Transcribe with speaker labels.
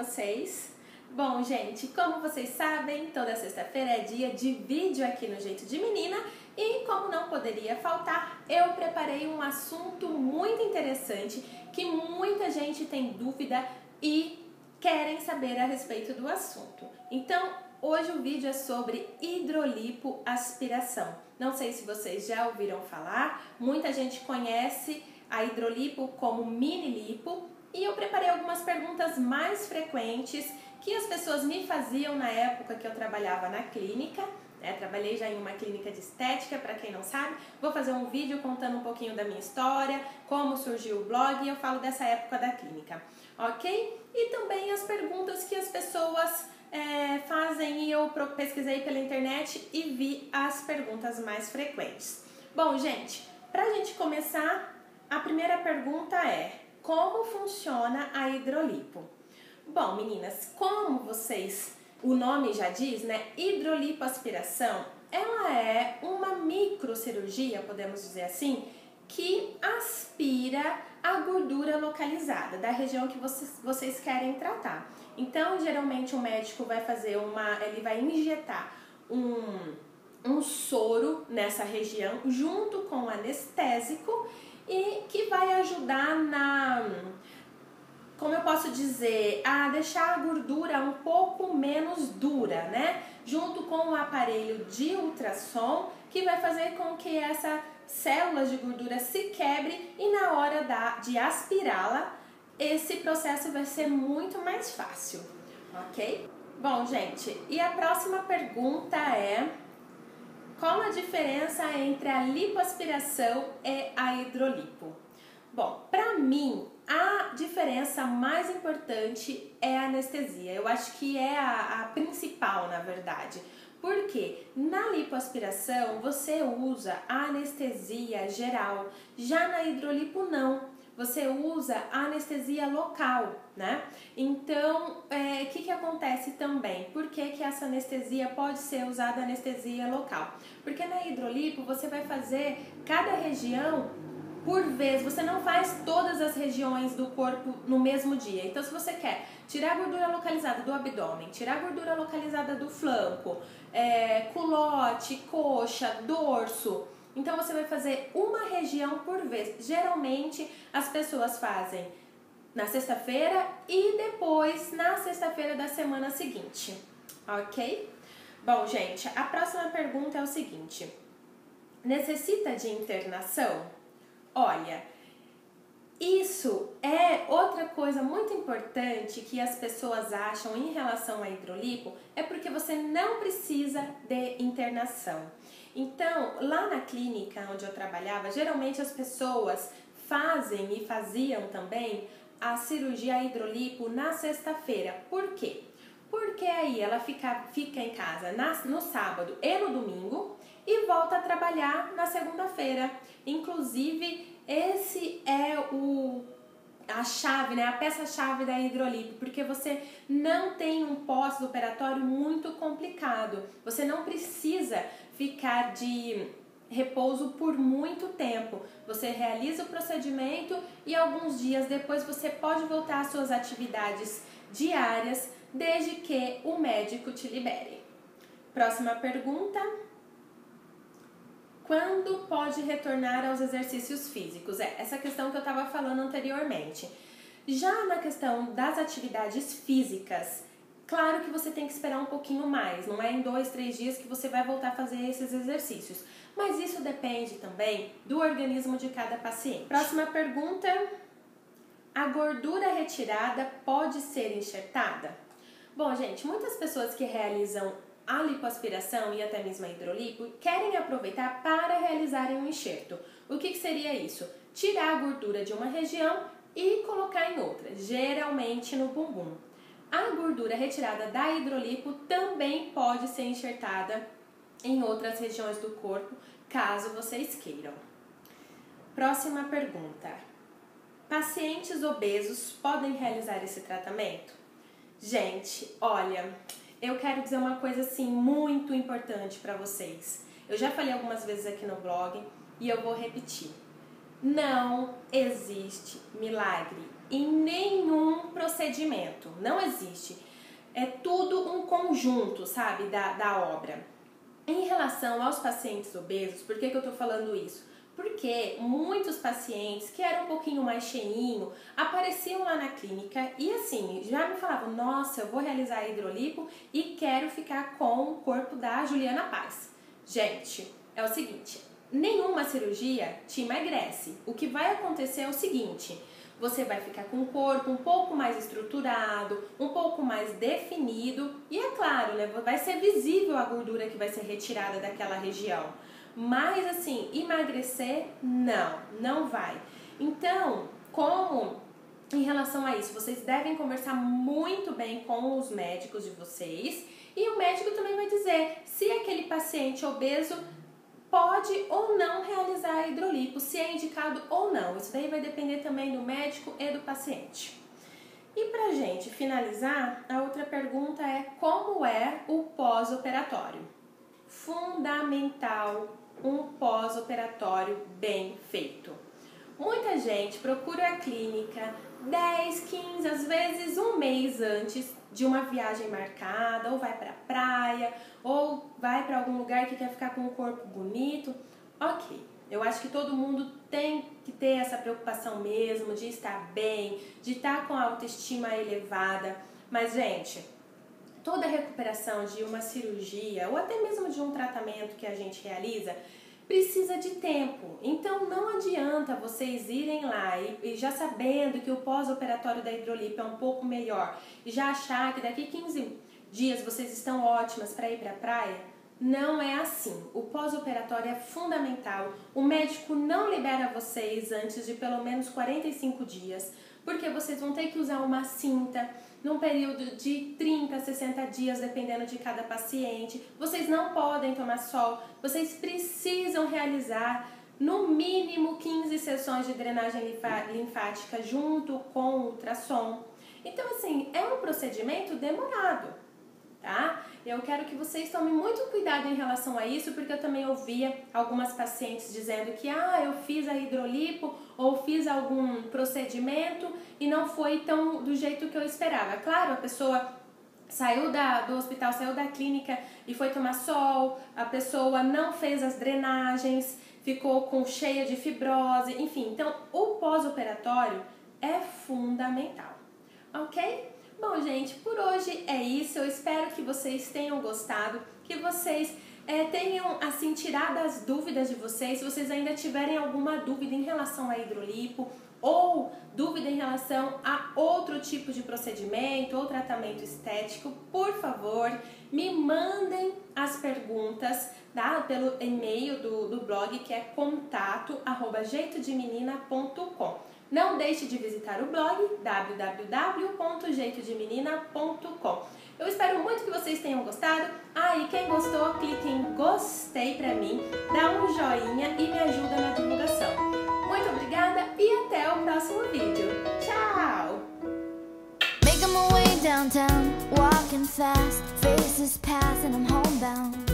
Speaker 1: vocês? Bom, gente, como vocês sabem, toda sexta-feira é dia de vídeo aqui no Jeito de Menina e, como não poderia faltar, eu preparei um assunto muito interessante que muita gente tem dúvida e querem saber a respeito do assunto. Então, hoje o vídeo é sobre hidrolipoaspiração. Não sei se vocês já ouviram falar, muita gente conhece a hidrolipo como mini lipo e eu preparei algumas perguntas mais frequentes que as pessoas me faziam na época que eu trabalhava na clínica. Trabalhei já em uma clínica de estética, para quem não sabe. Vou fazer um vídeo contando um pouquinho da minha história, como surgiu o blog e eu falo dessa época da clínica, ok? E também as perguntas que as pessoas fazem e eu pesquisei pela internet e vi as perguntas mais frequentes. Bom, gente, pra gente começar, a primeira pergunta é: como funciona a hidrolipo? Bom, meninas, como o nome já diz, né? Hidrolipoaspiração, ela é uma microcirurgia, podemos dizer assim, que aspira a gordura localizada da região que vocês querem tratar. Então, geralmente o médico vai fazer ele vai injetar um soro nessa região junto com o anestésico e que vai ajudar como eu posso dizer, a deixar a gordura um pouco menos dura, né? Junto com o aparelho de ultrassom, que vai fazer com que essas células de gordura se quebrem e na hora de aspirá-la, esse processo vai ser muito mais fácil, ok? Bom, gente, e a próxima pergunta é: qual a diferença entre a lipoaspiração e a hidrolipo? Bom, para mim, a diferença mais importante é a anestesia. Eu acho que é a principal, na verdade. Porque na lipoaspiração você usa a anestesia geral, já na hidrolipo não. Você usa a anestesia local, né? Então, o que acontece também? Por que essa anestesia pode ser usada anestesia local? Porque na hidrolipo você vai fazer cada região por vez, você não faz todas as regiões do corpo no mesmo dia. Então, se você quer tirar a gordura localizada do abdômen, tirar a gordura localizada do flanco, culote, coxa, dorso, então você vai fazer uma região por vez. Geralmente, as pessoas fazem na sexta-feira e depois na sexta-feira da semana seguinte, ok? Bom, gente, a próxima pergunta é o seguinte: necessita de internação? Olha, isso é outra coisa muito importante que as pessoas acham em relação à hidrolipo, é porque você não precisa de internação. Então, lá na clínica onde eu trabalhava, geralmente as pessoas fazem e faziam também a cirurgia hidrolipo na sexta-feira. Por quê? Porque aí ela fica em casa no sábado e no domingo e volta a trabalhar na segunda-feira. Inclusive, esse é a chave, né? A peça-chave da hidrolipo, porque você não tem um pós-operatório muito complicado. Você não precisa ficar de repouso por muito tempo. Você realiza o procedimento e alguns dias depois você pode voltar às suas atividades diárias, desde que o médico te libere. Próxima pergunta: quando pode retornar aos exercícios físicos? Essa questão que eu estava falando anteriormente. Já na questão das atividades físicas, claro que você tem que esperar um pouquinho mais, não é em 2, 3 dias que você vai voltar a fazer esses exercícios. Mas isso depende também do organismo de cada paciente. Próxima pergunta: a gordura retirada pode ser enxertada? Bom, gente, muitas pessoas que realizam a lipoaspiração e até mesmo a hidrolipo querem aproveitar para realizarem um enxerto. O que seria isso? Tirar a gordura de uma região e colocar em outra, geralmente no bumbum. A gordura retirada da hidrolipo também pode ser enxertada em outras regiões do corpo, caso vocês queiram. Próxima pergunta: pacientes obesos podem realizar esse tratamento? Gente, olha, eu quero dizer uma coisa assim muito importante para vocês. Eu já falei algumas vezes aqui no blog e eu vou repetir. Não existe milagre. em nenhum procedimento, não existe. É tudo um conjunto, sabe, da obra. Em relação aos pacientes obesos, por que eu tô falando isso? Porque muitos pacientes que eram um pouquinho mais cheinho apareciam lá na clínica e assim, já me falavam, nossa, eu vou realizar a hidrolipo e quero ficar com o corpo da Juliana Paz. Gente, é o seguinte, nenhuma cirurgia te emagrece. O que vai acontecer é o seguinte, você vai ficar com o corpo um pouco mais estruturado, um pouco mais definido e é claro, né, vai ser visível a gordura que vai ser retirada daquela região. Mas assim, emagrecer, não vai. Então, como em relação a isso, vocês devem conversar muito bem com os médicos de vocês e o médico também vai dizer se aquele paciente obeso pode ou não realizar a hidrolipo, se é indicado ou não. Isso daí vai depender também do médico e do paciente. E pra gente finalizar, a outra pergunta é como é o pós-operatório? Fundamental um pós-operatório bem feito. Muita gente procura a clínica 10, 15, às vezes um mês antes de uma viagem marcada, ou vai para a praia, ou vai para algum lugar que quer ficar com o corpo bonito. Ok, eu acho que todo mundo tem que ter essa preocupação mesmo de estar bem, de estar com a autoestima elevada, mas gente, toda recuperação de uma cirurgia ou até mesmo de um tratamento que a gente realiza precisa de tempo. Então não adianta vocês irem lá e já sabendo que o pós-operatório da hidrolipo é um pouco melhor e já achar que daqui 15 dias vocês estão ótimas para ir para a praia. Não é assim. O pós-operatório é fundamental. O médico não libera vocês antes de pelo menos 45 dias, porque vocês vão ter que usar uma cinta num período de 30 a 60 dias, dependendo de cada paciente. Vocês não podem tomar sol, vocês precisam realizar no mínimo 15 sessões de drenagem linfática junto com ultrassom. Então, assim, é um procedimento demorado, tá? Eu quero que vocês tomem muito cuidado em relação a isso, porque eu também ouvia algumas pacientes dizendo que eu fiz a hidrolipo ou fiz algum procedimento e não foi tão do jeito que eu esperava. Claro, a pessoa saiu do hospital, saiu da clínica e foi tomar sol, a pessoa não fez as drenagens, ficou cheia de fibrose, enfim. Então, o pós-operatório é fundamental, ok? Bom, gente, por hoje é isso. Eu espero que vocês tenham gostado, que vocês tenham, assim, tirado as dúvidas de vocês. Se vocês ainda tiverem alguma dúvida em relação à hidrolipo ou dúvida em relação a outro tipo de procedimento ou tratamento estético, por favor, me mandem as perguntas, tá? Pelo e-mail do blog, que é contato@jeitodemenina.com. Não deixe de visitar o blog www.jeitodemenina.com. Eu espero muito que vocês tenham gostado. E quem gostou, clique em gostei pra mim, dá um joinha e me ajuda na divulgação. Muito obrigada e até o próximo vídeo. Tchau!
Speaker 2: Making my way downtown, walking fast, faces pass and I'm homebound.